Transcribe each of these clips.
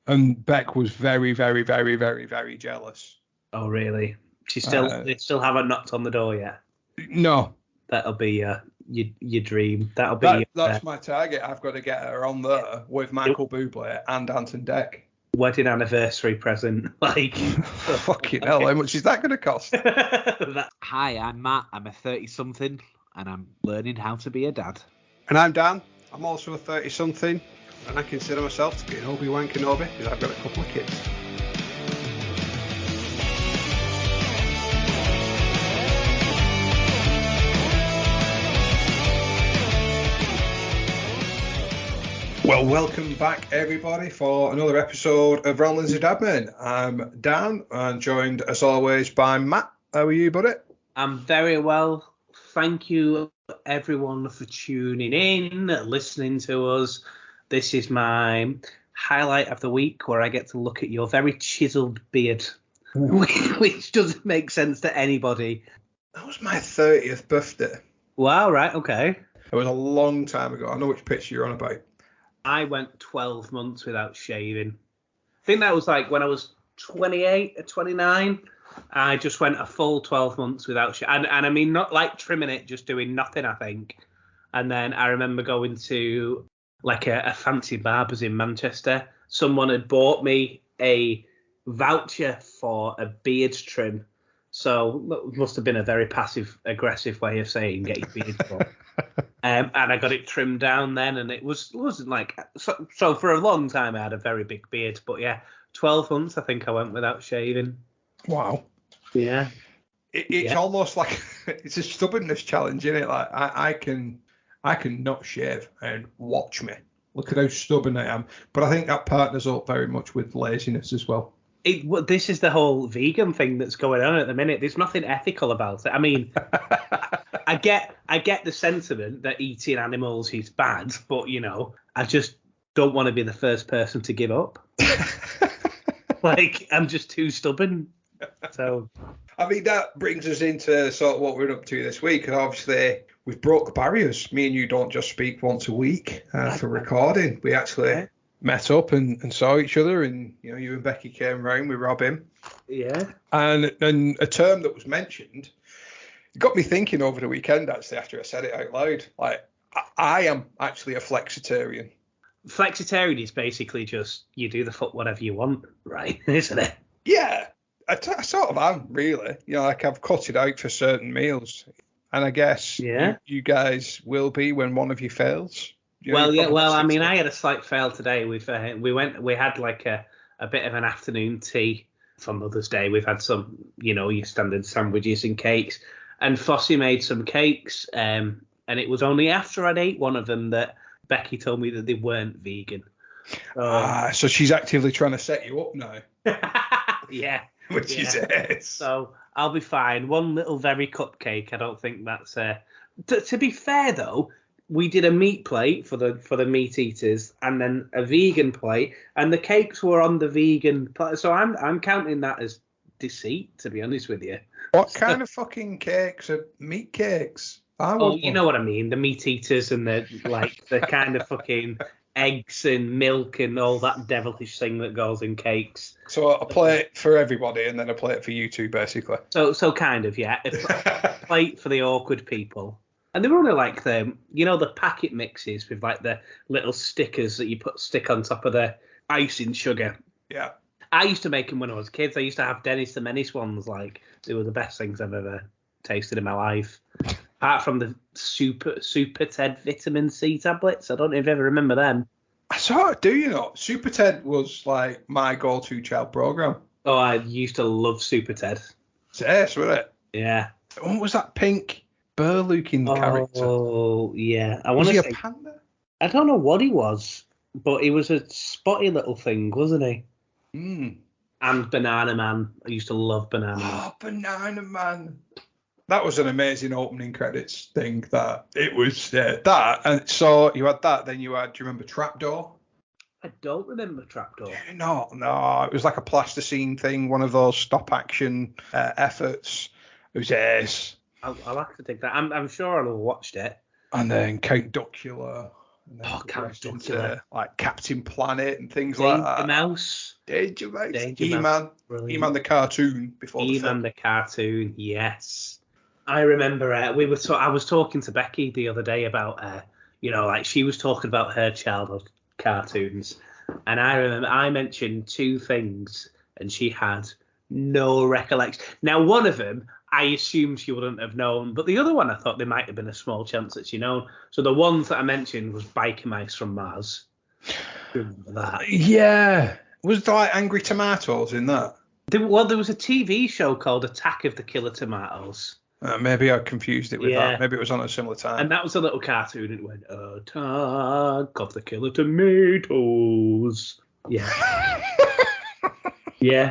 And Beck was very, very, very, very, very jealous. Oh, really? They still haven't knocked on the door yet? No. That'll be your dream. That's my target. I've got to get her on there with Michael Bublé and Anton Deck. Wedding anniversary present. Fucking hell, how much is that going to cost? Hi, I'm Matt. I'm a 30-something, and I'm learning how to be a dad. And I'm Dan. I'm also a 30-something, and I consider myself to be an Obi-Wan Kenobi because I've got a couple of kids. Well, welcome back, everybody, for another episode of Ramblings with Admin. I'm Dan, and joined, as always, by Matt. How are you, buddy? I'm very well. Thank you, everyone, for tuning in, listening to us. This is my highlight of the week, where I get to look at your very chiseled beard, which doesn't make sense to anybody. That was my 30th birthday. Wow, right, okay. It was a long time ago. I know which picture you're on about. I went 12 months without shaving. I think that was like when I was 28 or 29. I just went a full 12 months without shaving. And I mean, not like trimming it, just doing nothing, I think. And then I remember going to like a fancy barber's in Manchester. Someone had bought me a voucher for a beard trim. So it must have been a very passive-aggressive way of saying get your beard cut. And I got it trimmed down then, and it wasn't like so for a long time I had a very big beard, but yeah, 12 months I think I went without shaving. Wow. Yeah. It's almost like it's a stubbornness challenge, isn't it? Like I can not shave and watch me. Look at how stubborn I am. But I think that partners up very much with laziness as well. This is the whole vegan thing that's going on at the minute. There's nothing ethical about it. I mean, I get the sentiment that eating animals is bad, but, you know, I just don't want to be the first person to give up. Like, I'm just too stubborn. So, I mean, that brings us into sort of what we're up to this week. And obviously, we've broke the barriers. Me and you don't just speak once a week for recording. We actually met up and saw each other, and you and Becky came round with Robin. Yeah. And a term that was mentioned, it got me thinking over the weekend, actually, after I said it out loud. Like, I am actually a flexitarian. Flexitarian is basically just you do the fuck whatever you want, right? Isn't it? Yeah, I sort of am, really. Like I've cut it out for certain meals. And I guess you guys will be when one of you fails. Well, I mean, I had a slight fail today. We had like a bit of an afternoon tea for Mother's Day. We've had some, your standard sandwiches and cakes. And Fossey made some cakes, and it was only after I'd ate one of them that Becky told me that they weren't vegan. So she's actively trying to set you up now. Yeah. Which is it. So I'll be fine. One little very cupcake. I don't think that's... To be fair, though, we did a meat plate for the meat eaters and then a vegan plate, and the cakes were on the vegan plate. So I'm counting that as deceit, to be honest with you. What kind of fucking cakes are meat cakes? You know what I mean. The meat eaters and the kind of fucking eggs and milk and all that devilish thing that goes in cakes. So a plate for everybody and then a plate for you two, basically. So kind of, yeah. A plate for the awkward people. And they were only like the packet mixes with like the little stickers that you stick on top of the icing sugar. Yeah. I used to make them when I was kids. I used to have Dennis the Menace ones. Like, they were the best things I've ever tasted in my life. Apart from the Super Ted vitamin C tablets. I don't know if you ever remember them. I sort of do, Super Ted was like my go-to child program. Oh, I used to love Super Ted. Yes, wasn't it? Yeah. What was that pink bear-looking character? Oh, yeah. Was he a panda? I don't know what he was, but he was a spotty little thing, wasn't he? Mm. And Banana Man. I used to love Banana Man. Oh, Banana Man. That was an amazing opening credits thing. That it was that, and so you had that. Then you had. Do you remember Trapdoor? I don't remember Trapdoor. No. It was like a plasticine thing. One of those stop action efforts. It was yes. I'll have to take that. I'm sure I'll have watched it. And then Count Duckula. And then can't progressed think into like Captain Planet and things like that. Danger Mouse. He-Man. He-Man the cartoon before the film. He-Man the cartoon, yes. I remember I was talking to Becky the other day about like she was talking about her childhood cartoons, and I remember I mentioned two things and she had no recollection. Now one of them I assumed she wouldn't have known, but the other one I thought there might have been a small chance that she known. So the ones that I mentioned was Biker Mice from Mars. Remember that? Yeah. Was there like Angry Tomatoes in that? There was a TV show called Attack of the Killer Tomatoes. Maybe I confused it with that. Maybe it was on a similar time. And that was a little cartoon. It went, Attack of the Killer Tomatoes. Yeah. Yeah.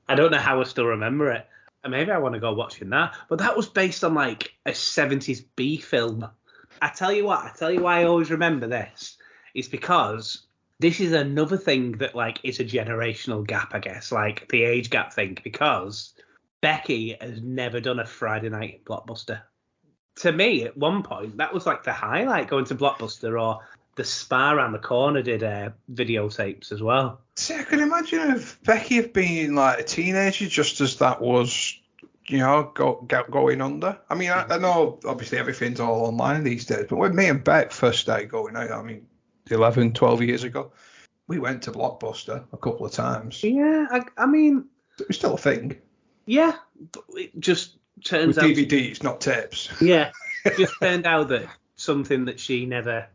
I don't know how I still remember it. And maybe I want to go watching that. But that was based on like a 70s B film. I tell you why I always remember this. It's because this is another thing that like is a generational gap, I guess, like the age gap thing, because Becky has never done a Friday night Blockbuster. To me, at one point, that was like the highlight, going to Blockbuster, or the Spa around the corner did videotapes as well. See, I can imagine if Becky had been like a teenager just as that was, going under. I mean, I know obviously everything's all online these days, but when me and Beck first started going out, 11, 12 years ago, we went to Blockbuster a couple of times. Yeah, I mean... It was still a thing. Yeah, it just turns with out... DVDs, not tapes. Yeah, it just turned out that something that she never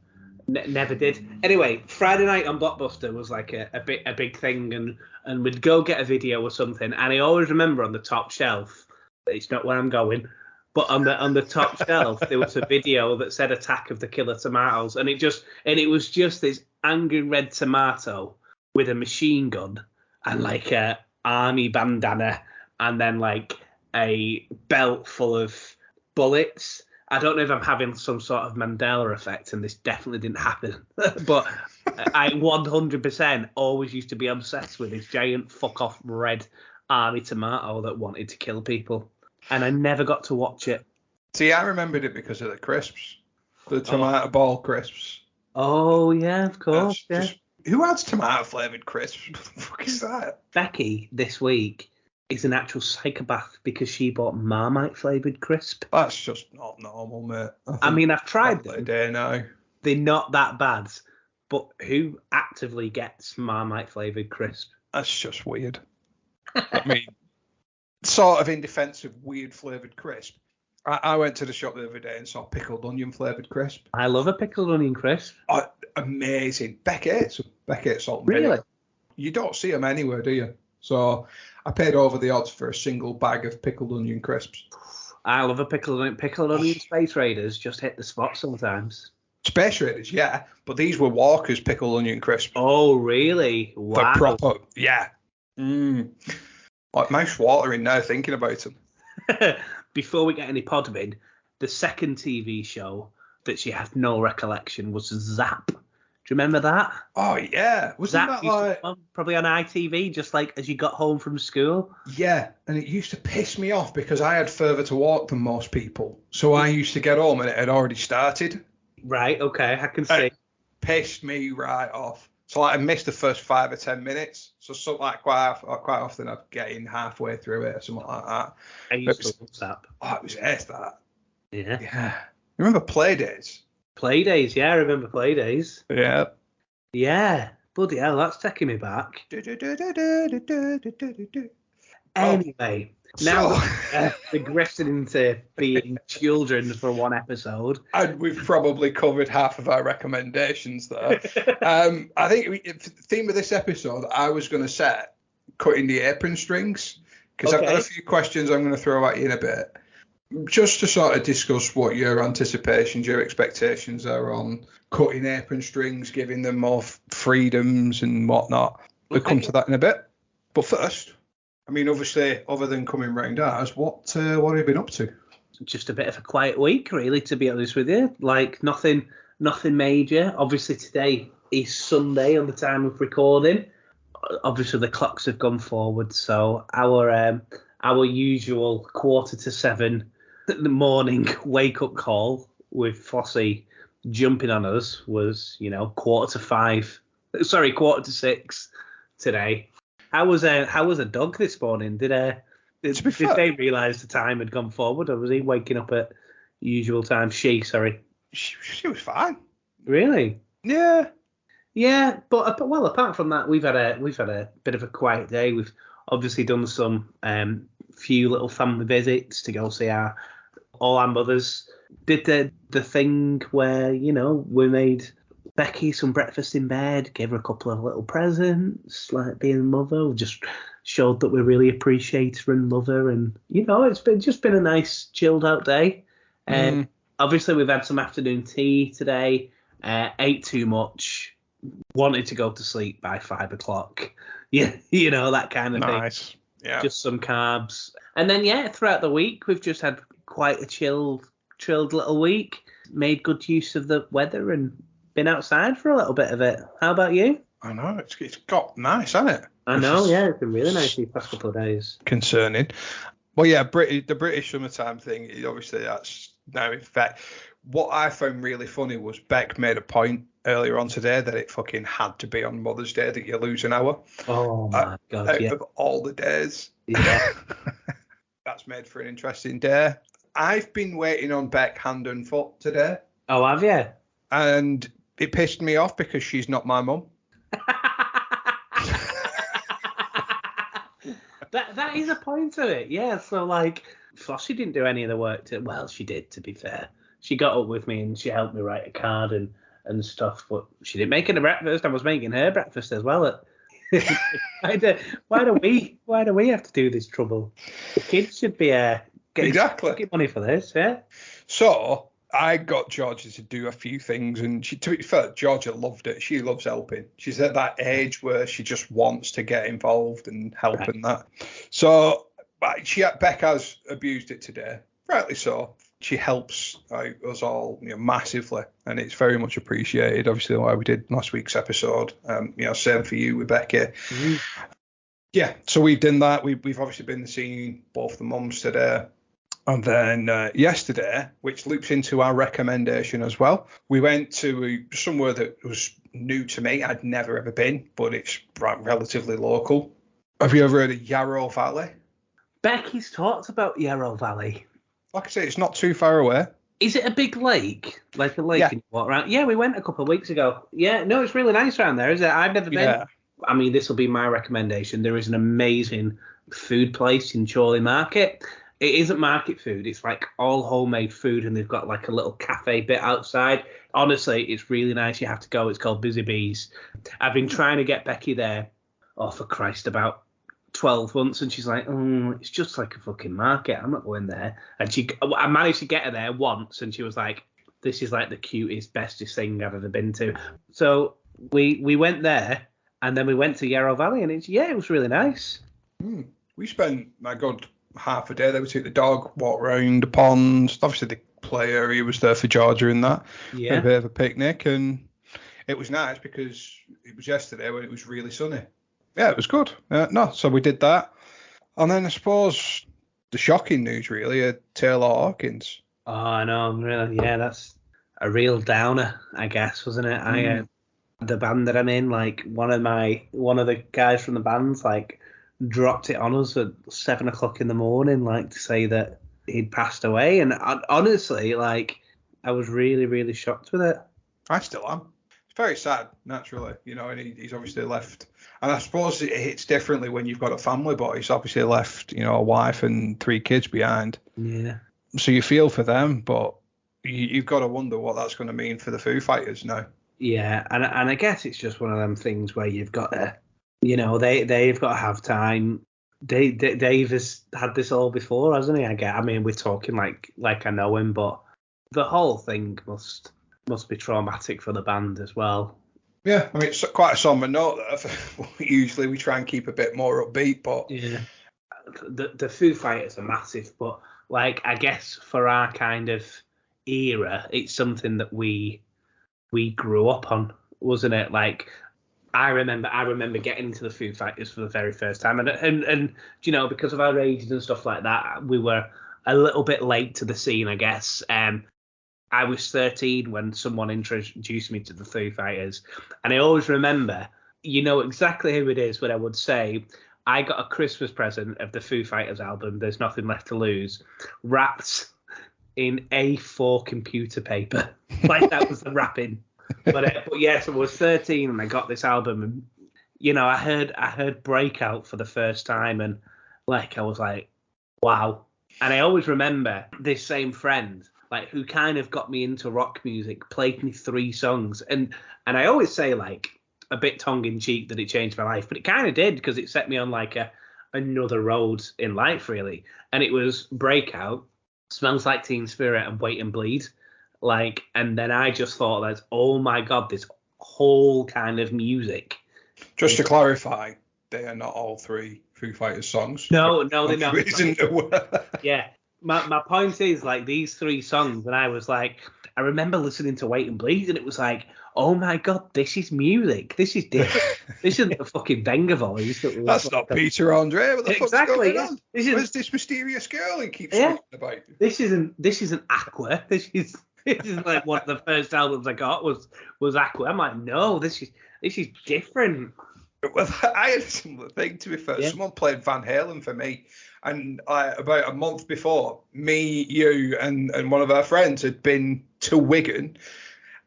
did. Anyway, Friday night on Blockbuster was like a big thing, and we'd go get a video or something, and I always remember on the top shelf, it's not where I'm going, but on the top shelf there was a video that said Attack of the Killer Tomatoes, and it was just this angry red tomato with a machine gun and like a army bandana and then like a belt full of bullets. I don't know if I'm having some sort of Mandela effect, and this definitely didn't happen, but I 100% always used to be obsessed with this giant fuck off red army tomato that wanted to kill people, and I never got to watch it. See, I remembered it because of the crisps, the tomato ball crisps. Oh yeah, of course. Who adds tomato flavoured crisps? What the fuck is that? Becky this week is an actual psychopath because she bought Marmite flavoured crisp. That's just not normal, mate. I mean, I've tried them. Day now. They're not that bad, but who actively gets Marmite flavoured crisp? That's just weird. I mean, sort of in defence of weird flavoured crisp. I went to the shop the other day and saw pickled onion flavoured crisp. I love a pickled onion crisp. Oh, amazing. Beck hates salt and really? vinegar. You don't see them anywhere, do you? So I paid over the odds for a single bag of pickled onion crisps. I love a pickled onion. Space Raiders just hit the spot sometimes. Space Raiders, yeah, but these were Walker's pickled onion crisps. Oh, really? Wow. The proper, yeah. Like mouth watering now thinking about them. Before we get any Podbean, the second TV show that she had no recollection was Zap. Do you remember that? Oh, yeah. Wasn't Zap that like... probably on ITV, just like as you got home from school? Yeah, and it used to piss me off because I had further to walk than most people. So I used to get home and it had already started. Right, okay, I can see. It pissed me right off. So like, I missed the first 5 or 10 minutes. So like quite often I'd get in halfway through it or something like that. I used to love Zap. Oh, it was ace that. Yeah. Yeah. Remember Playdays? Playdays, yeah, I remember Playdays. Yeah. Yeah. Bloody hell, that's taking me back. Anyway, now digressing into being children for one episode. And we've probably covered half of our recommendations there. I think the theme of this episode, I was going to set cutting the apron strings, because I've got a few questions I'm going to throw at you in a bit, just to sort of discuss what your anticipations, your expectations are on cutting apron strings, giving them more freedoms and whatnot. We'll come to that in a bit. But first, I mean, obviously, other than coming round ours, what have you been up to? Just a bit of a quiet week, really, to be honest with you. Like, nothing major. Obviously, today is Sunday on the time of recording. Obviously, the clocks have gone forward, so our usual 6:45 in the morning wake-up call with Flossie jumping on us was, 4:45 today. How was a dog this morning? Did they realise the time had gone forward, or was he waking up at usual time? She was fine. Really? Yeah. Yeah, but apart from that, we've had a bit of a quiet day. We've obviously done some few little family visits to go see all our mothers. Did the thing where we made Becky some breakfast in bed, gave her a couple of little presents, like being a mother. We just showed that we really appreciate her and love her, and it's been a nice chilled out day. Obviously we've had some afternoon tea today. Ate too much. Wanted to go to sleep by 5 o'clock. Yeah, that kind of thing. Nice. Yeah. Just some carbs. And then throughout the week we've just had quite a chilled little week. Made good use of the weather and been outside for a little bit of it. How about you? I know, it's got nice, hasn't it? I know, it's been really nice these past couple of days. Concerning. Well, yeah, the British summertime thing, obviously that's now in fact. What I found really funny was Beck made a point earlier on today that it fucking had to be on Mother's Day that you lose an hour. Oh my God, out of all the days. Yeah. That's made for an interesting day. I've been waiting on Beck hand and foot today. Oh, have you? And it pissed me off because she's not my mum. That is a point to it, yeah. So like, Flossie didn't do any of the work. Well, she did, to be fair. She got up with me and she helped me write a card and stuff, but she didn't make any breakfast. I was making her breakfast as well. Why do we have to do this trouble? The kids should be getting money for this, yeah. So I got Georgia to do a few things, and to be fair, Georgia loved it. She loves helping. She's at that age where she just wants to get involved and help and that. So Beck has abused it today, rightly so. She helps us all massively, and it's very much appreciated. Obviously, why we did last week's episode. Same for you with Becky. Mm-hmm. Yeah, so we've done that. We've obviously been seeing both the mums today. And then yesterday, which loops into our recommendation as well, we went to somewhere that was new to me. I'd never ever been, but it's relatively local. Have you ever heard of Yarrow Valley? Becky's talked about Yarrow Valley. Like I say, it's not too far away. Is it a big lake? Like a lake yeah. you walk around? Yeah, we went a couple of weeks ago. Yeah, no, it's really nice around there, is it? I've never been. Yeah. I mean, this will be my recommendation. There is an amazing food place in Chorley Market. It isn't market food. It's like all homemade food, and they've got like a little cafe bit outside. Honestly, it's really nice. You have to go. It's called Busy Bees. I've been trying to get Becky there, for Christ, about 12 months, and she's like, it's just like a fucking market. I'm not going there. And I managed to get her there once, and she was like, this is like the cutest, bestest thing I've ever been to. So we went there, and then we went to Yarrow Valley, and it was really nice. We spent a good half a day there. We took the dog, walked around the ponds. Obviously, the play area was there for Georgia and that. Yeah. A bit of a picnic, and it was nice because it was yesterday when it was really sunny. Yeah, it was good. So we did that. And then I suppose the shocking news, really, Taylor Hawkins. Oh, I know. Really, yeah, that's a real downer, I guess, wasn't it? The band that I'm in, like, one of the guys from the band's, like, dropped it on us at 7 o'clock in the morning, like, to say that he'd passed away. And honestly, like, I was really, really shocked with it. I still am. It's very sad, naturally, and he's obviously left. And I suppose it hits differently when you've got a family, but he's obviously left, a wife and 3 kids behind. Yeah. So you feel for them, but you've got to wonder what that's going to mean for the Foo Fighters now. Yeah, and I guess it's just one of them things where you've got to, they've got to have time. Dave has had this all before, hasn't he? I mean, we're talking like I know him, but the whole thing must be traumatic for the band as well. Yeah, I mean, it's quite a somber note. Usually we try and keep a bit more upbeat, but yeah, the Foo Fighters are massive, but like I guess for our kind of era, it's something that we grew up on, wasn't it? Like I remember getting into the Foo Fighters for the very first time, and because of our ages and stuff like that, we were a little bit late to the scene, I guess. I was 13 when someone introduced me to the Foo Fighters. And I always remember, you know exactly who it is, when I would say, I got a Christmas present of the Foo Fighters album, There's Nothing Left to Lose, wrapped in A4 computer paper. Like that was the wrapping. But yes, I was 13 and I got this album, and you know, I heard Breakout for the first time, and like I was like, wow. And I always remember this same friend, like, who kind of got me into rock music, played me 3 songs, and I always say, like, a bit tongue in cheek that it changed my life, but it kind of did, because it set me on like another road in life, really. And it was Breakout, Smells Like Teen Spirit, and Wait and Bleed. Like, and then I just thought that, oh my God, this whole kind of music. Just to clarify, they are not all 3 Foo Fighters songs. No, they're not. Yeah. My point is, like, these 3 songs, and I was like, I remember listening to Wait and Bleed, and it was like, oh my God, this is music. This is different. This isn't the fucking Venga voice. That's not Peter Andre. What the exactly, fuck's going on? Where's this mysterious girl he keeps talking about? This isn't Aqua. This is like one of the first albums I got was Aqua. I'm like, no, this is different. Well, I had a similar thing, to be fair. Yeah. Someone played Van Halen for me, and about a month before, me, you, and one of our friends had been to Wigan,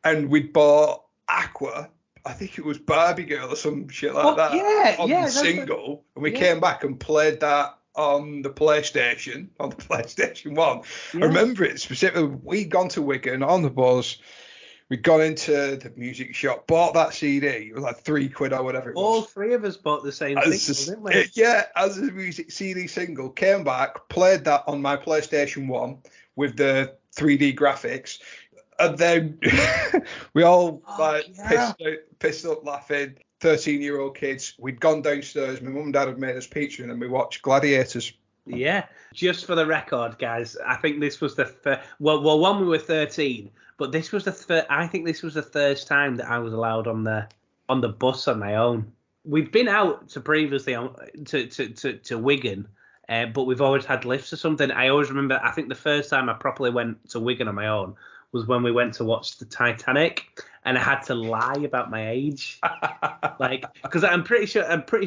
and we'd bought Aqua. I think it was Barbie Girl or some shit like that on the single, and we came back and played that on the PlayStation 1. I remember it specifically. We'd gone to Wigan on the bus. We'd gone into the music shop, bought that CD. It was like £3 or whatever it was. All 3 of us bought the same thing, didn't we? Yeah, as a music CD single. Came back, played that on my PlayStation 1 with the 3D graphics. And then we all pissed up laughing. 13-year-old kids. We'd gone downstairs. My mum and dad had made us pizza, and then we watched Gladiators. Yeah. Just for the record, guys, I think this was the first. Well, when we were 13, but this was I think this was the first time that I was allowed on the bus on my own. We've been out to previously to Wigan, but we've always had lifts or something. I always remember. I think the first time I properly went to Wigan on my own was when we went to watch the Titanic, and I had to lie about my age, like, because I'm pretty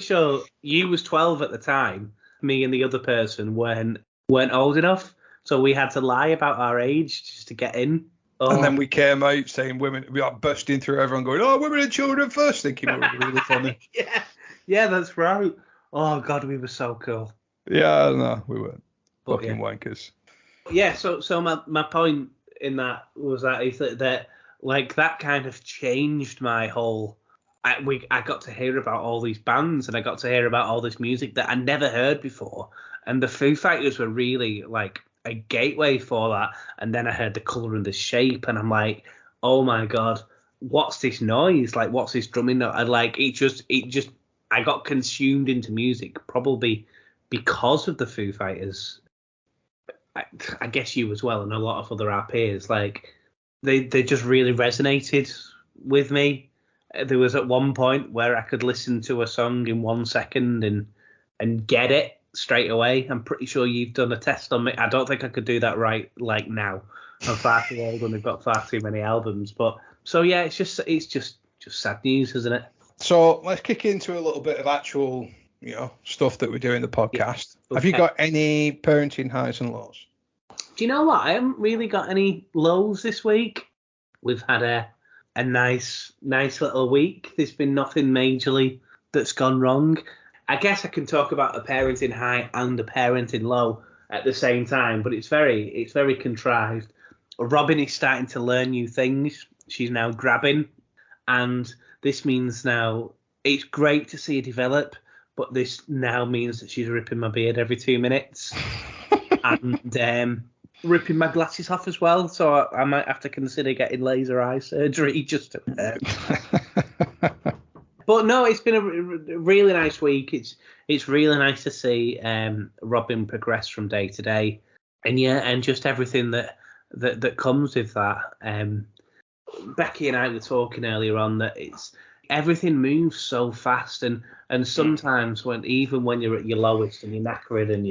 sure you was 12 at the time. Me and the other person weren't old enough, so we had to lie about our age just to get in. Oh. And then we came out saying women, we like bursting through everyone going, "Oh, women and children first," thinking we were really funny. Yeah, that's right. Oh God, we were so cool. Yeah, no, we weren't. Fucking wankers. Yeah, so my point in that was that like that kind of changed my whole. I got to hear about all these bands, and I got to hear about all this music that I never heard before, and the Foo Fighters were really like a gateway for that. And then I heard The Colour and the Shape, and I'm like, oh my God, what's this noise? Like, what's this drumming? Like, it just I got consumed into music probably because of the Foo Fighters. I guess you as well, and a lot of other our peers, like they just really resonated with me. There was at one point where I could listen to a song in 1 second and get it straight away. I'm pretty sure you've done a test on me. I don't think I could do that right like now. I'm far too old and we've got far too many albums. But so yeah, it's just sad news, isn't it? So let's kick into a little bit of actual, stuff that we do in the podcast. Yeah, okay. Have you got any parenting highs and lows? Do you know what? I haven't really got any lows this week. We've had a nice little week. There's been nothing majorly that's gone wrong. I guess I can talk about a parenting high and a parenting low at the same time, but it's very contrived. Robin is starting to learn new things. She's now grabbing, and this means now it's great to see her develop, but this now means that she's ripping my beard every 2 minutes and ripping my glasses off as well. So I might have to consider getting laser eye surgery just to. But no, it's been a really nice week. It's really nice to see Robin progress from day to day, and just everything that comes with that. Becky and I were talking earlier on that everything moves so fast, and sometimes when you're at your lowest and you're knackered and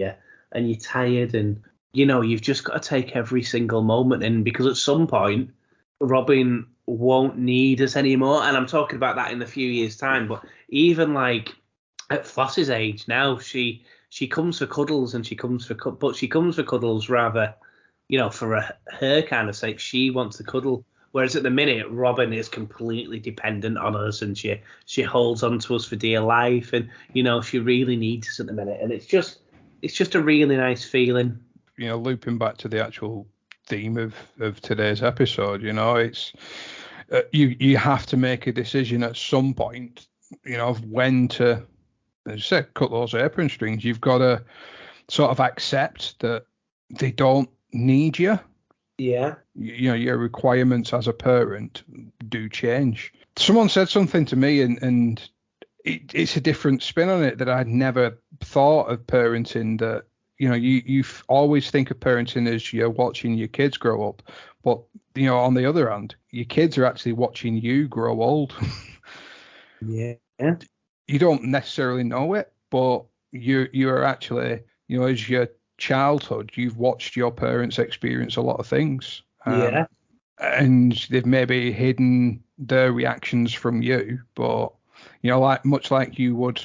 you're tired, and you've just got to take every single moment in, because at some point, Robin won't need us anymore. And I'm talking about that in a few years' time. But even like at Floss's age now, she comes for cuddles, and she comes for cuddles rather, for her kind of sake. She wants to cuddle. Whereas at the minute, Robin is completely dependent on us, and she holds on to us for dear life, and she really needs us at the minute, and it's just a really nice feeling. Looping back to the actual theme of today's episode, it's you have to make a decision at some point, of when to, as you said, cut those apron strings. You've got to sort of accept that they don't need you. Yeah. Your requirements as a parent do change. Someone said something to me, and it's a different spin on it, that I'd never thought of parenting. That you always think of parenting as you're watching your kids grow up, but on the other hand, your kids are actually watching you grow old. Yeah. You don't necessarily know it, but you're actually, as your childhood, you've watched your parents experience a lot of things. Yeah. And they've maybe hidden their reactions from you, but much like you would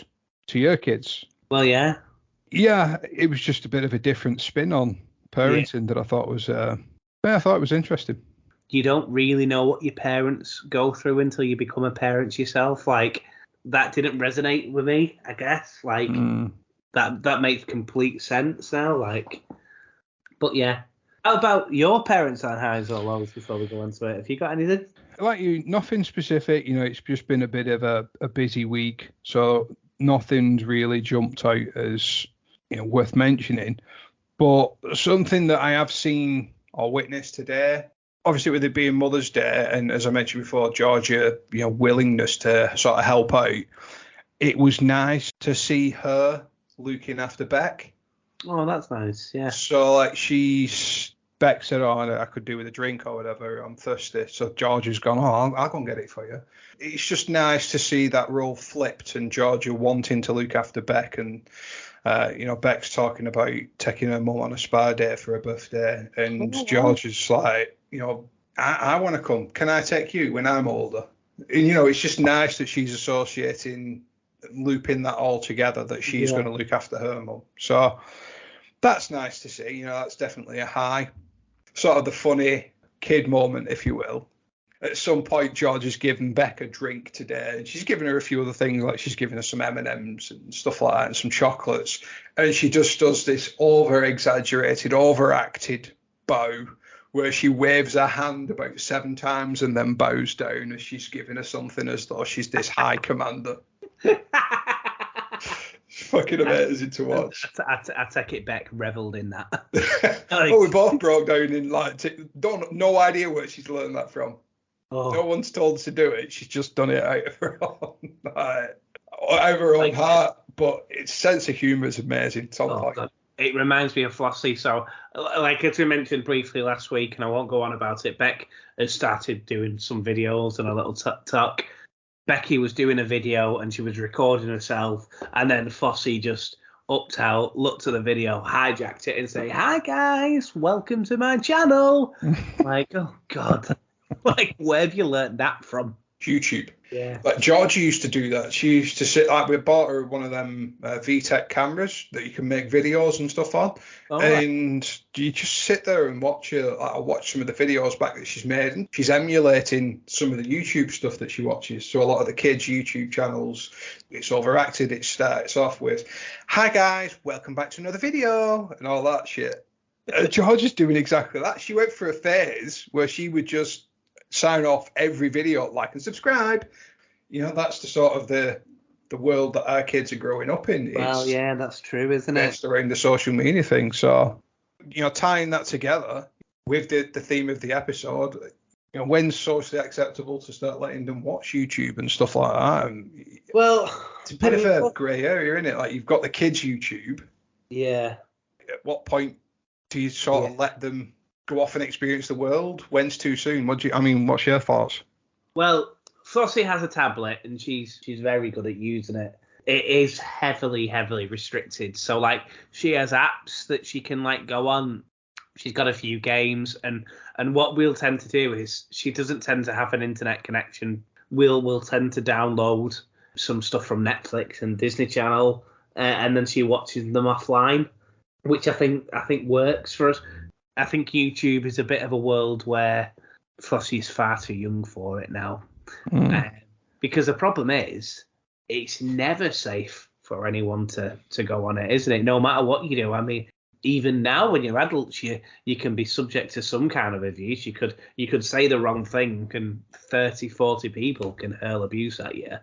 to your kids. Well, yeah. Yeah, it was just a bit of a different spin on parenting that I thought was interesting. You don't really know what your parents go through until you become a parent yourself. Like, that didn't resonate with me, I guess. Like, that makes complete sense now. Like, but yeah. How about your parents on highs or lows before we go into it? Have you got anything? Like you, nothing specific. It's just been a bit of a busy week, so nothing's really jumped out as worth mentioning. But something that I have seen or witnessed today, obviously with it being Mother's Day, and as I mentioned before, Georgia, willingness to sort of help out, it was nice to see her looking after Beck. Oh, that's nice. Yeah. So like Beck said, I could do with a drink or whatever, I'm thirsty. So Georgia's gone, I'll go and get it for you. It's just nice to see that role flipped, and Georgia wanting to look after Beck, and Beck's talking about taking her mum on a spa day for her birthday, and Georgia's like, I want to come. Can I take you when I'm older? And it's just nice that she's associating, looping that all together, that she's going to look after her mum. So that's nice to see. That's definitely a high. Sort of the funny kid moment, if you will. At some point, George has given Beck a drink today, and she's given her a few other things, like she's given her some M&Ms and stuff like that, and some chocolates, and she just does this over-exaggerated, overacted bow, where she waves her hand about 7 times and then bows down as she's giving her something, as though she's this high commander. Fucking amazing to watch. I take it Beck revelled in that. We both broke down in no idea where she's learned that from. Oh. No one's told her to do it. She's just done it out of her own heart. But its sense of humour is amazing. It reminds me of Flossie. So, like as we mentioned briefly last week, and I won't go on about it, Beck has started doing some videos and a little talk. Becky was doing a video and she was recording herself, and then Flossie just upped out, looked at the video, hijacked it, and say, "Hi guys, welcome to my channel." Like, oh God. Like, where have you learned that from? YouTube. Yeah. Like Georgie used to do that. She used to sit, like, we bought her one of them VTech cameras that you can make videos and stuff on. Oh, and you just sit there and watch her. Like, I watch some of the videos back that she's made, and she's emulating some of the YouTube stuff that she watches. So a lot of the kids' YouTube channels, it's overacted. It starts off with, "Hi guys, welcome back to another video," and all that shit. George is doing exactly that. She went through a phase where she would just sign off every video, like and subscribe. That's the sort of the world that our kids are growing up in. Well, yeah, that's true, isn't it? Based around the social media thing. So, tying that together with the theme of the episode, when's socially acceptable to start letting them watch YouTube and stuff like that? And it's a bit of a grey area, isn't it? Like, you've got the kids' YouTube. Yeah. At what point do you sort of let them go off and experience the world? When's too soon? What's your thoughts? Well, Flossie has a tablet and she's very good at using it. It is heavily restricted. So like, she has apps that she can like go on She's got a few games, and what we'll tend to do is she doesn't tend to have an internet connection. We'll tend to download some stuff from Netflix and Disney Channel, and then she watches them offline, which I think works for us. I think YouTube is a bit of a world where Flossie's far too young for it now, because the problem is it's never safe for anyone to go on it, isn't it? No matter what you do. I mean, even now when you're adults, you can be subject to some kind of abuse. You could say the wrong thing, and 30, 40 people can hurl abuse at you.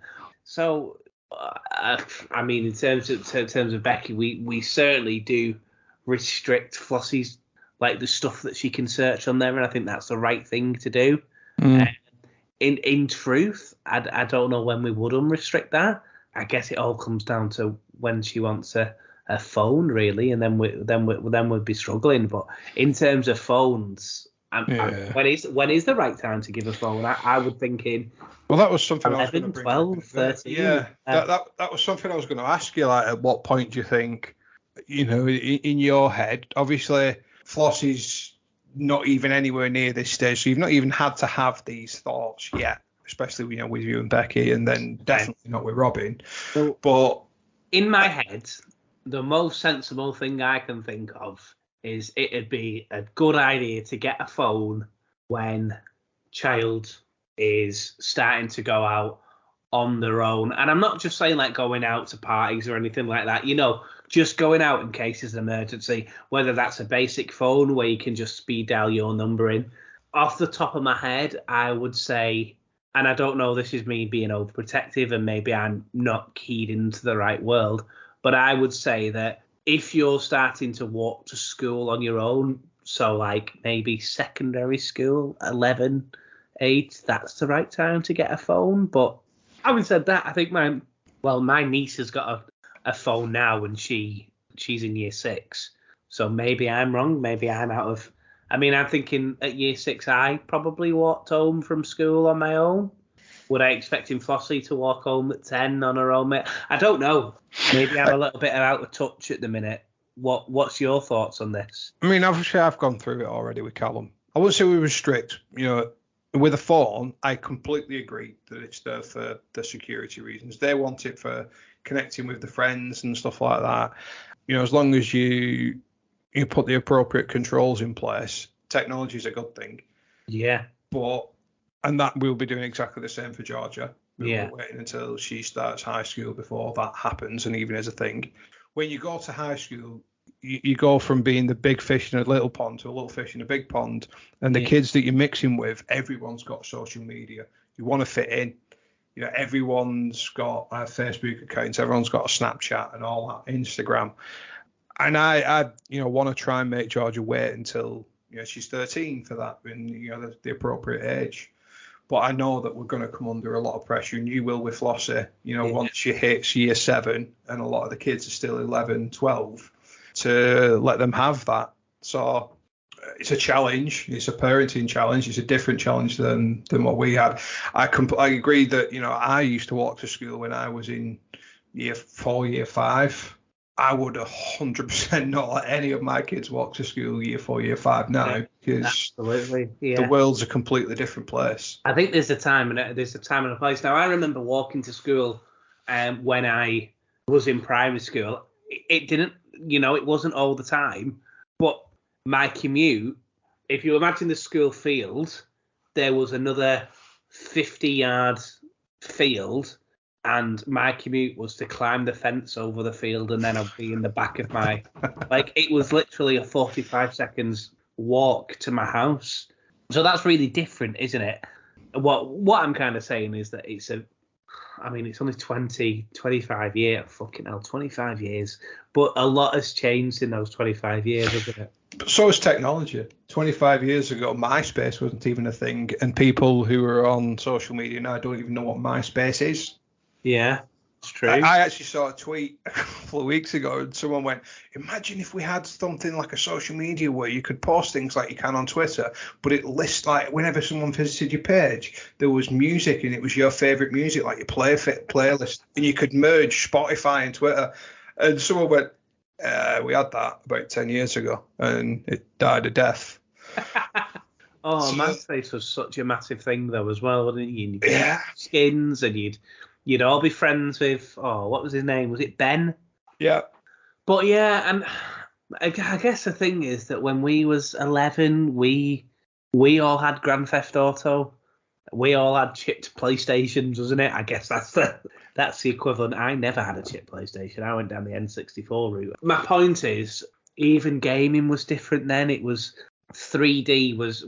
So, I mean, in terms of Becky, we certainly do restrict Flossie's, like, the stuff that she can search on there, and I think that's the right thing to do. In truth, I don't know when we would unrestrict that. I guess it all comes down to when she wants a phone, really, and then we'd be struggling. But in terms of phones, when is the right time to give a phone? I would think in. Well, that was something 11, I was going to bring 12, up. 13. Yeah, that was something I was going to ask you. Like, at what point do you think, in your head, obviously Flossie's not even anywhere near this stage, so you've not even had to have these thoughts yet, especially with you and Becky, and then definitely not with Robin. But in my head, the most sensible thing I can think of is it'd be a good idea to get a phone when child is starting to go out on their own. And I'm not just saying like going out to parties or anything like that, just going out in case there's an emergency, whether that's a basic phone where you can just speed dial your number in. Off the top of my head, I would say, and I don't know, this is me being overprotective and maybe I'm not keyed into the right world, but I would say that if you're starting to walk to school on your own, so like maybe secondary school, 11, 8, that's the right time to get a phone. But having said that, I think my niece has got a phone now and she's in year 6. So maybe I'm wrong. Maybe I'm out of. I mean, I'm thinking at year 6, I probably walked home from school on my own. Would I expecting Flossie to walk home at 10 on her own? I don't know. Maybe I'm a little bit out of touch at the minute. What's your thoughts on this? I mean, obviously, I've gone through it already with Callum. I wouldn't say we were strict. With a phone, I completely agree that it's there for the security reasons. They want it for connecting with the friends and stuff like that. As long as you put the appropriate controls in place, technology is a good thing. Yeah. And that we'll be doing exactly the same for Georgia. We're waiting until she starts high school before that happens, and even as a thing. When you go to high school, you go from being the big fish in a little pond to a little fish in a big pond. And the kids that you're mixing with, everyone's got social media. You want to fit in. Everyone's got Facebook accounts. Everyone's got a Snapchat and all that, Instagram. And I want to try and make Georgia wait until she's 13 for that, and the appropriate age. But I know that we're going to come under a lot of pressure, and you will with Flossie, once she hits year 7, and a lot of the kids are still 11, 12, to let them have that. So it's a challenge. It's a parenting challenge. It's a different challenge than what we had. I agree that, I used to walk to school when I was in year 4, year 5. I would 100% not let any of my kids walk to school year 4, year 5 now, because absolutely, the world's a completely different place. I think there's a time and a place. Now, I remember walking to school when I was in primary school. It didn't, it wasn't all the time, but my commute, if you imagine the school field, there was another 50-yard field. And my commute was to climb the fence over the field, and then I'd be in the back of my, it was literally a 45 seconds walk to my house. So that's really different, isn't it? What I'm kind of saying is that it's only 25 years, fucking hell, 25 years. But a lot has changed in those 25 years, hasn't it? So has technology. 25 years ago, MySpace wasn't even a thing, and people who are on social media now don't even know what MySpace is. Yeah, it's true. I actually saw a tweet a couple of weeks ago, and someone went, imagine if we had something like a social media where you could post things like you can on Twitter, but it lists, like, whenever someone visited your page, there was music, and it was your favourite music, like your playlist, and you could merge Spotify and Twitter. And someone went, We had that about 10 years ago, and it died a death. Oh, So- MySpace was such a massive thing though as well, wasn't it? You'd get Yeah. skins, and you'd all be friends with, what was his name? Was it Ben? Yeah. But yeah, and I guess the thing is that when we was 11, we all had Grand Theft Auto. We all had chipped PlayStations, wasn't it? I guess that's the equivalent. I never had a chipped PlayStation. I went down the N64 route. My point is, even gaming was different then. It was 3D was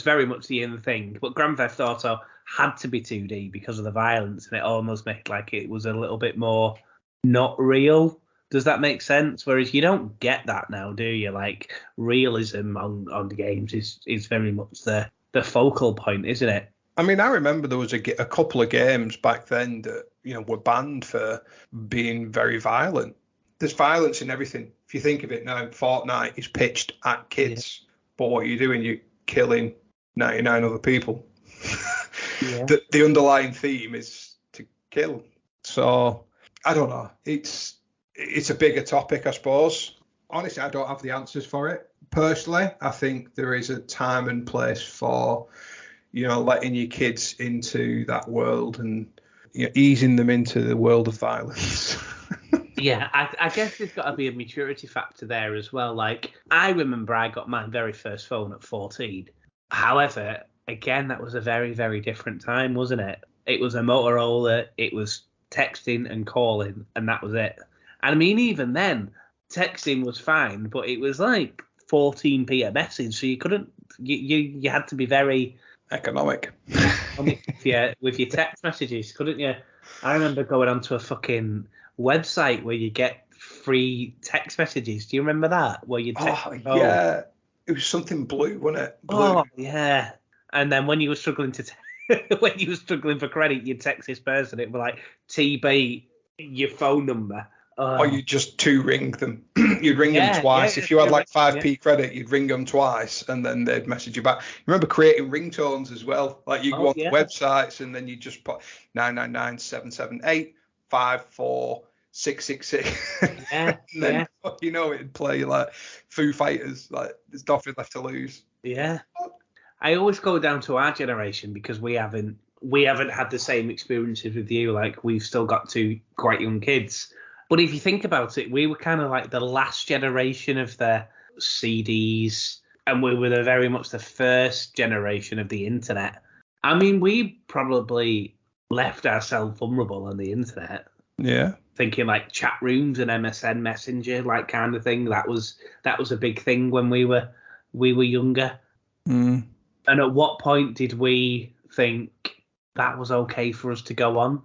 very much the in thing, but Grand Theft Auto had to be 2D because of the violence, and it almost made like it was a little bit more not real. Does that make sense? Whereas you don't get that now, do you? Like, realism on the games is very much the focal point, isn't it? I mean, I remember there was a couple of games back then that, were banned for being very violent. There's violence in everything. If you think of it now, Fortnite is pitched at kids, but what are you doing? You're killing 99 other people. Yeah. The underlying theme is to kill. So, I don't know. It's a bigger topic, I suppose. Honestly, I don't have the answers for it. Personally, I think there is a time and place for, letting your kids into that world and easing them into the world of violence. Yeah, I guess there's got to be a maturity factor there as well. Like, I remember I got my very first phone at 14. However, again, that was a very, very different time, wasn't it? It was a Motorola, it was texting and calling, and that was it. And I mean, even then, texting was fine, but it was like 14p a message, so you couldn't, you had to be very economic with your text messages, couldn't you? I remember going onto a fucking website where you get free text messages. Do you remember that? Where you text? Yeah, it was something blue, wasn't it? Blue. Oh yeah. And then when you were struggling when you were struggling for credit, you'd text this person. It would be like TB your phone number. Or you just ring them. You'd ring them twice. If you had like 5p credit, you'd ring them twice, and then they'd message you back. You remember creating ringtones as well? Like you go on the websites, and then you just put 999-778-54666. And then it'd play like Foo Fighters. Like there's nothing left to lose. Yeah. I always go down to our generation because we haven't had the same experiences with you. Like, we've still got two quite young kids. But if you think about it, we were kind of like the last generation of the CDs, and we were very much the first generation of the internet. I mean, we probably left ourselves vulnerable on the internet. Yeah. Thinking like chat rooms and MSN Messenger, like kind of thing. That was a big thing when we were younger. Mm. And at what point did we think that was okay for us to go on?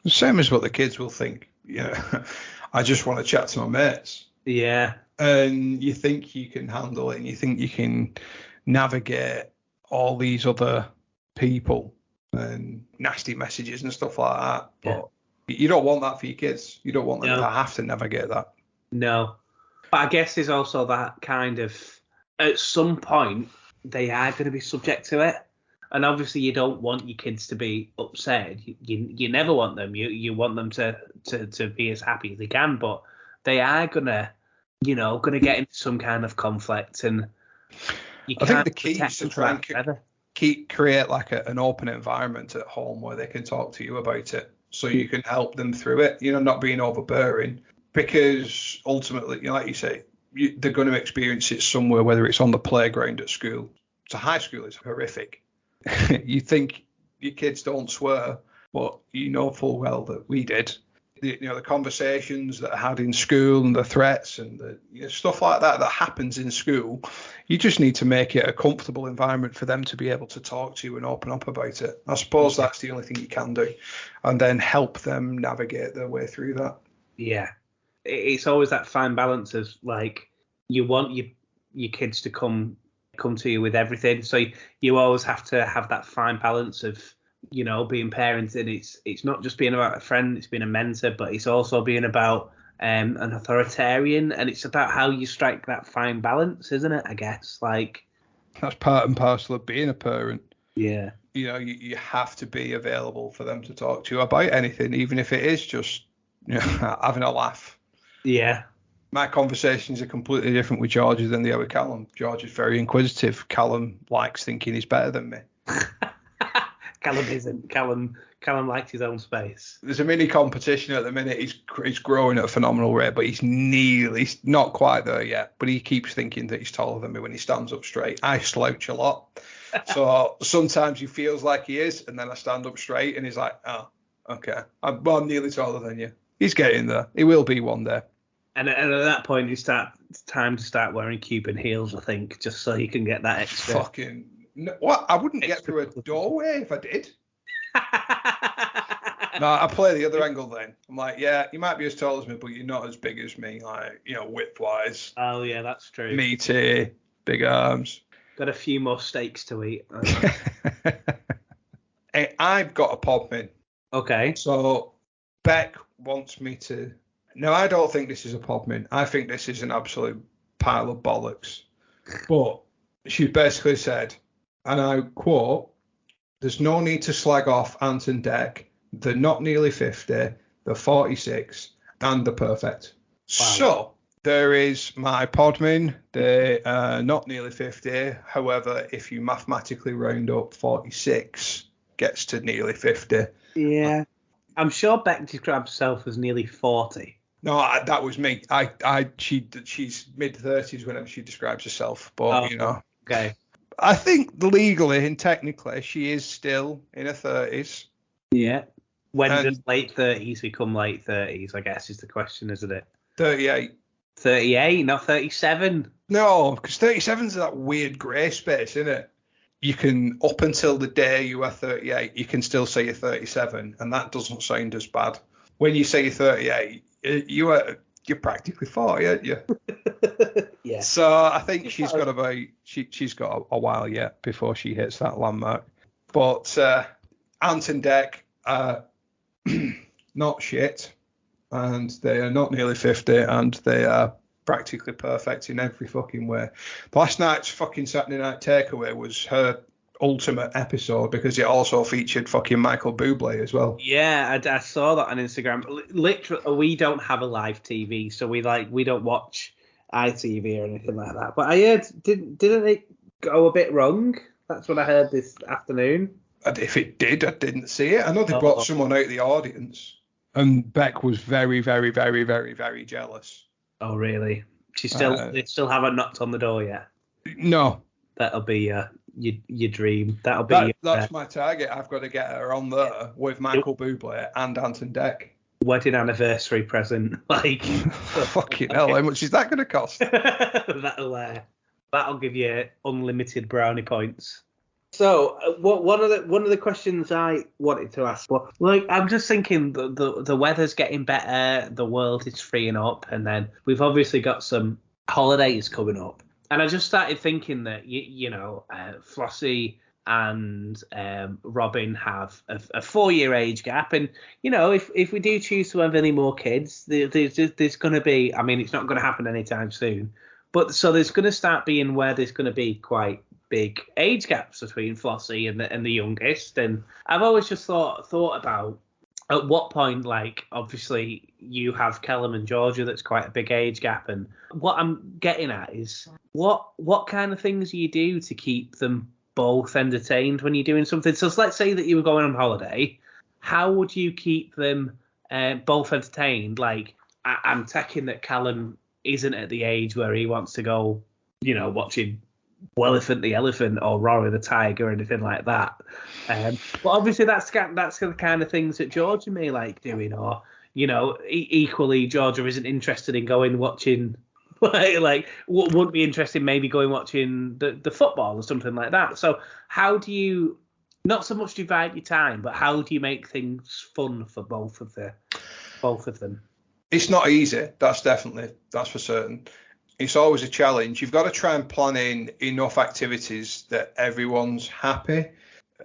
The same as what the kids will think. I just want to chat to my mates. Yeah. And you think you can handle it, and you think you can navigate all these other people and nasty messages and stuff like that. But you don't want that for your kids. You don't want them to have to navigate that. No. But I guess there's also that kind of, at some point, they are going to be subject to it. And obviously, you don't want your kids to be upset. You never want them. You want them to be as happy as they can. But they are gonna get into some kind of conflict. And I think the key is to try and create like an open environment at home where they can talk to you about it, so you can help them through it. Not being overbearing, because ultimately, like you say, they're going to experience it somewhere, whether it's on the playground at school. So high school is horrific. You think your kids don't swear, but you know full well that we did. The conversations that are had in school and the threats and the stuff like that happens in school. You just need to make it a comfortable environment for them to be able to talk to you and open up about it. I suppose that's the only thing you can do, and then help them navigate their way through that. Yeah, it's always that fine balance of like, you want your kids to come to you with everything, so you always have to have that fine balance of being parents, and it's not just being about a friend, it's being a mentor, but it's also being about an authoritarian, and it's about how you strike that fine balance, isn't it? I guess like that's part and parcel of being a parent. Yeah. You have to be available for them to talk to you about anything, even if it is just having a laugh. Yeah. My conversations are completely different with Georgia than they are with Callum. George is very inquisitive. Callum likes thinking he's better than me. Callum isn't. Callum likes his own space. There's a mini competition at the minute. He's growing at a phenomenal rate, but he's not quite there yet. But he keeps thinking that he's taller than me when he stands up straight. I slouch a lot. So sometimes he feels like he is, and then I stand up straight, and he's like, oh, okay. I'm nearly taller than you. He's getting there. He will be one day. And at that point, it's time to start wearing Cuban heels, I think, just so you can get that extra. Fucking what? I wouldn't get through a doorway if I did. No, I play the other angle then. I'm like, yeah, you might be as tall as me, but you're not as big as me, like, width-wise. Oh, yeah, that's true. Meaty, big arms. Got a few more steaks to eat. Hey, I've got a podmin. Okay. So Beck wants me to. No, I don't think this is a podmin. I think this is an absolute pile of bollocks. But she basically said, and I quote, "There's no need to slag off Ant and Dec. They're not nearly 50. They're 46, and they're perfect." Wow. So there is my podmin. They are not nearly 50. However, if you mathematically round up, 46 gets to nearly 50. Yeah. I'm sure Beck describes herself as nearly 40. No, that was me. She's mid-30s whenever she describes herself, but Okay. I think legally and technically she is still in her 30s. Yeah. When does late 30s become late 30s? I guess is the question, isn't it? 38. 38, not 37. No, because 37's that weird grey space, isn't it? You can, up until the day you are 38, you can still say you're 37, and that doesn't sound as bad. When you say you're 38, you're practically 40, aren't you? Yeah. So I think she's got a while yet before she hits that landmark. But Ant and Dec are not shit, and they are not nearly 50, and they are practically perfect in every fucking way. Last night's fucking Saturday Night Takeaway was her ultimate episode because it also featured fucking Michael Bublé as well. Yeah, I saw that on Instagram. Literally, we don't have a live TV, so we don't watch ITV or anything like that. But I heard, didn't it go a bit wrong? That's what I heard this afternoon. And if it did, I didn't see it. I know they brought someone out of the audience, and Beck was very, very, very, very, very jealous. Oh, really? They still haven't knocked on the door yet? No. That'll be your dream. That's my target. I've got to get her on there with Michael Bublé and Ant and Dec. Wedding anniversary present. Like, fucking hell, how much is that going to cost? That'll give you unlimited brownie points. So, one of the questions I wanted to ask, I'm just thinking the weather's getting better, the world is freeing up, and then we've obviously got some holidays coming up, and I just started thinking that Flossie and Robin have a 4-year age gap, and if we do choose to have any more kids, there's going to be, I mean, it's not going to happen anytime soon, but so there's going to start being where there's going to be quite big age gaps between Flossie and the youngest, and I've always just thought about at what point, like, obviously you have Callum and Georgia, that's quite a big age gap, and what I'm getting at is what kind of things do you do to keep them both entertained when you're doing something? So let's say that you were going on holiday, how would you keep them both entertained? Like, I'm taking that Callum isn't at the age where he wants to go, watching Welephant the Elephant or Rory the Tiger or anything like that. But obviously that's the kind of things that Georgia may like doing, or equally Georgia isn't interested in going watching, like wouldn't be interested maybe going watching the football or something like that. So how do you not so much divide your time, but how do you make things fun for both of them? It's not easy. That's for certain. It's always a challenge. You've got to try and plan in enough activities that everyone's happy.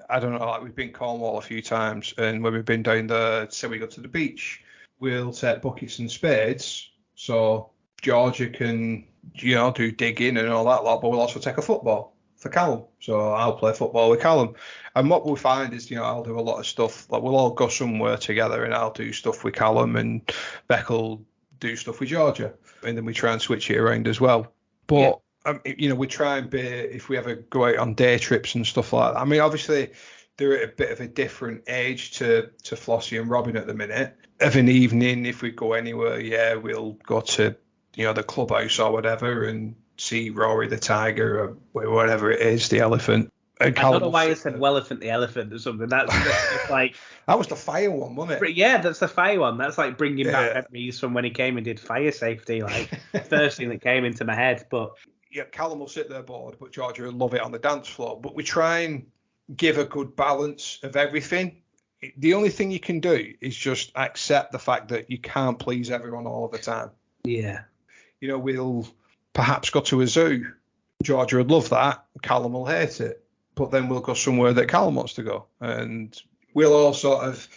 I don't know, like we've been Cornwall a few times, and when we've been down there, say we go to the beach, we'll take buckets and spades, so Georgia can, do digging and all that lot, but we'll also take a football for Callum. So I'll play football with Callum. And what we'll find is, I'll do a lot of stuff, like we'll all go somewhere together and I'll do stuff with Callum, and Beck will do stuff with Georgia, and then we try and switch it around as well. But we try and be, if we ever go out on day trips and stuff like that. I mean, obviously they're at a bit of a different age to Flossie and Robin at the minute. Of an evening, if we go anywhere, we'll go to the clubhouse or whatever and see Rory the tiger or whatever it is, the elephant. I don't know why I said Wellefant the elephant or something. That's like that was the fire one, wasn't it? Yeah, that's the fire one. That's like bringing back memories from when he came and did fire safety. Like first thing that came into my head. But yeah, Callum will sit there bored, but Georgia will love it on the dance floor. But we try and give a good balance of everything. The only thing you can do is just accept the fact that you can't please everyone all the time. Yeah. We'll perhaps go to a zoo. Georgia would love that. Callum will hate it. But then we'll go somewhere that Callum wants to go. And we'll all sort of,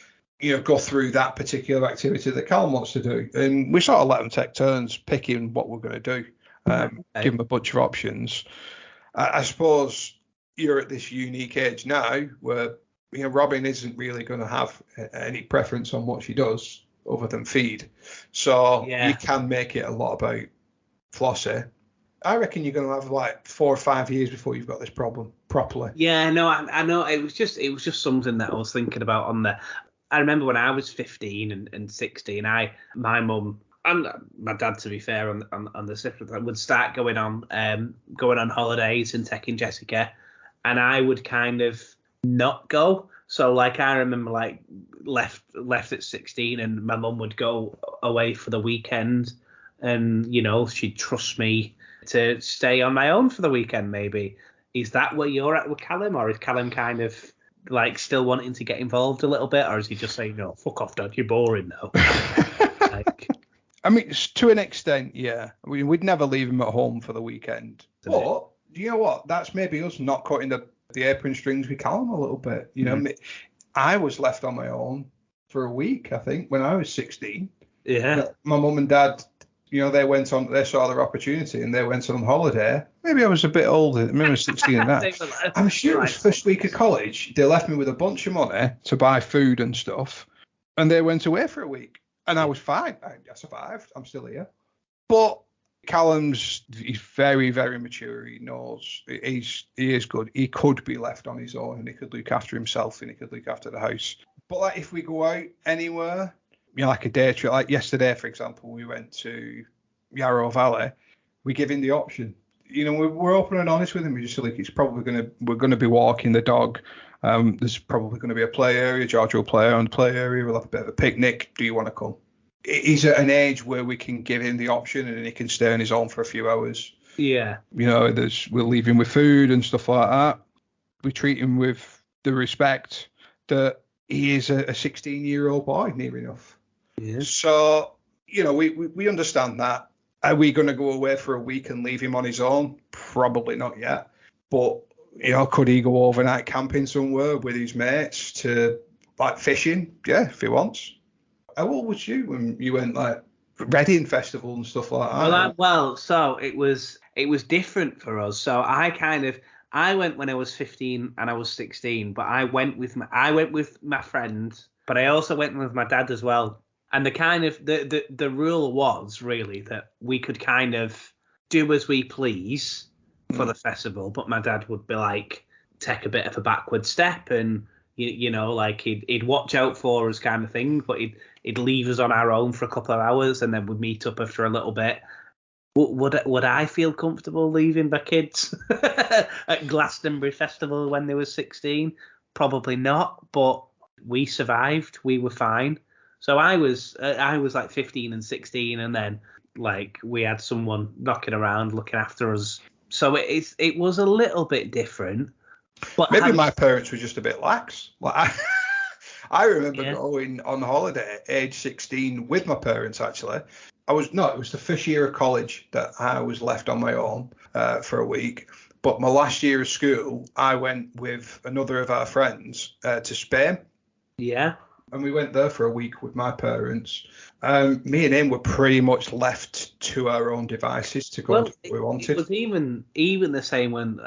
go through that particular activity that Callum wants to do. And we sort of let them take turns picking what we're going to do. Give them a bunch of options. I suppose you're at this unique age now where, Robin isn't really going to have any preference on what she does other than feed. So you can make it a lot about Flossie. I reckon you're going to have like 4 or 5 years before you've got this problem properly. Yeah, no, I know. It was just something that I was thinking about on there. I remember when I was 15 and 16, my mum and my dad, to be fair, on the sister would start going on holidays and taking Jessica, and I would kind of not go. So like I remember like left at 16, and my mum would go away for the weekend, and she'd trust me to stay on my own for the weekend maybe. Is that where you're at with Callum, or is Callum kind of like still wanting to get involved a little bit, or is he just saying, no, fuck off, Dad, you're boring now? I mean, to an extent, yeah. We'd never leave him at home for the weekend. But you know what? That's maybe us not cutting the apron strings with Callum a little bit. I was left on my own for a week, I think, when I was 16. Yeah. My mum and dad, they saw their opportunity and they went on holiday. Maybe I was a bit older. Maybe I was 16 and that. I'm sure it was first week of college. They left me with a bunch of money to buy food and stuff. And they went away for a week. And I was fine. I survived. I'm still here. But he's very, very mature. He knows he is good. He could be left on his own and he could look after himself and he could look after the house. But like if we go out anywhere, like a day trip, like yesterday, for example, we went to Yarrow Valley. We give him the option. We're open and honest with him. We just like we're gonna be walking the dog. There's probably going to be a play area. George will play around the play area. We'll have a bit of a picnic. Do you want to come? He's at an age where we can give him the option and he can stay on his own for a few hours. Yeah. We'll leave him with food and stuff like that. We treat him with the respect that he is a 16-year-old boy, near enough. Yeah. So, we understand that. Are we going to go away for a week and leave him on his own? Probably not yet. But could he go overnight camping somewhere with his mates to like fishing? Yeah, if he wants. How old was you when you went like Reading Festival and stuff like that? So it was different for us. So I went when I was 15 and I was 16, but I went with my friend, but I also went with my dad as well. And the rule was really that we could kind of do as we please for the festival, but my dad would be like take a bit of a backward step and like he'd watch out for us kind of thing, but he'd leave us on our own for a couple of hours and then we'd meet up after a little bit. Would I feel comfortable leaving the kids at Glastonbury Festival when they were 16? Probably not, but we survived. We were fine. So I was like 15 and 16, and then like we had someone knocking around looking after us. So it was a little bit different. But maybe my parents were just a bit lax. Like I remember going on holiday at age 16 with my parents, actually. It was the first year of college that I was left on my own for a week. But my last year of school, I went with another of our friends to Spain. Yeah. And we went there for a week with my parents. Me and him were pretty much left to our own devices to go do what we wanted. It was even the same when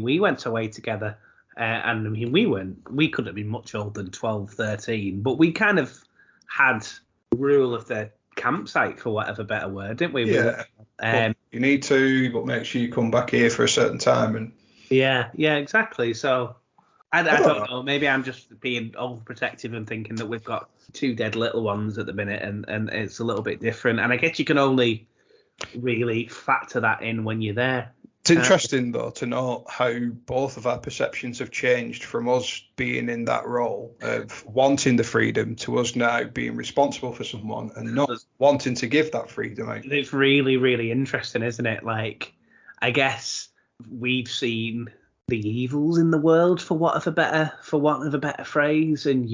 we went away together, and we couldn't have been much older than 12, 13, but we kind of had rule of the campsite, for whatever better word, didn't we? Yeah. You need to, but make sure you come back here for a certain time. And yeah, exactly. So I don't know. Maybe I'm just being overprotective and thinking that we've got 2 dead little ones at the minute, and it's a little bit different. And I guess you can only really factor that in when you're there. It's interesting, though, to know how both of our perceptions have changed from us being in that role of wanting the freedom to us now being responsible for someone and not wanting to give that freedom out. It's really, really interesting, isn't it? Like, I guess we've seen the evils in the world, for want of a better phrase, and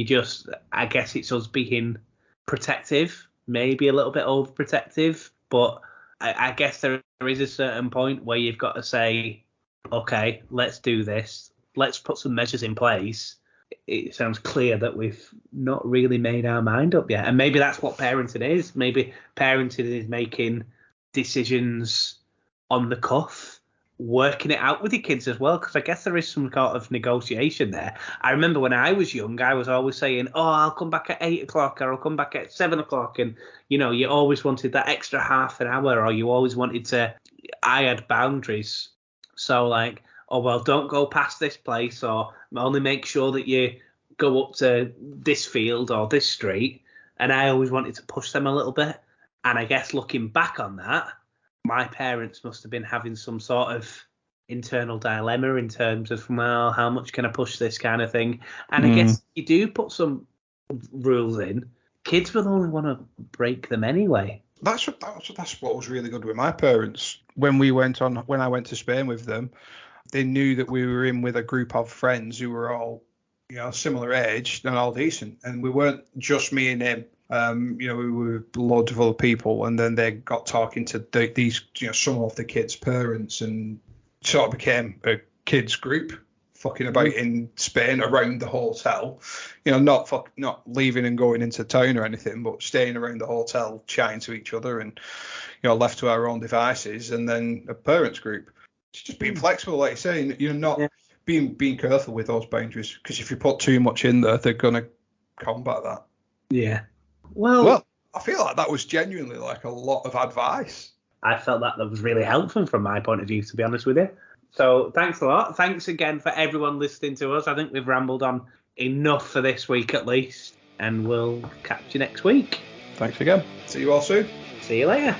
I guess it's us being protective, maybe a little bit overprotective, but I guess there is a certain point where you've got to say, okay, let's do this. Let's put some measures in place. It sounds clear that we've not really made our mind up yet. And maybe that's what parenting is. Maybe parenting is making decisions on the cuff, working it out with your kids as well, because I guess there is some sort of negotiation there. I remember when I was young, I was always saying, I'll come back at 8 o'clock or I'll come back at 7 o'clock. And, you always wanted that extra half an hour, or you always wanted to, I had boundaries. So like, don't go past this place, or only make sure that you go up to this field or this street. And I always wanted to push them a little bit. And I guess looking back on that, my parents must have been having some sort of internal dilemma in terms of, well, how much can I push this kind of thing? And I guess you do put some rules in, kids will only want to break them anyway. That's what was really good with my parents. When I went to Spain with them, they knew that we were in with a group of friends who were all, similar age and all decent. And we weren't just me and him. We were loads of other people, and then they got talking to these, some of the kids' parents, and sort of became a kids group fucking about in Spain around the hotel. Not leaving and going into town or anything, but staying around the hotel, chatting to each other, and left to our own devices. And then a parents group. It's just being flexible, like you say. Not being careful with those boundaries, because if you put too much in there, they're gonna combat that. Yeah. Well, I feel like that was genuinely like a lot of advice. I felt that was really helpful from my point of view, to be honest with you. So thanks a lot. Thanks again for everyone listening to us. I think we've rambled on enough for this week at least, and we'll catch you next week. Thanks again. See you all soon. See you later.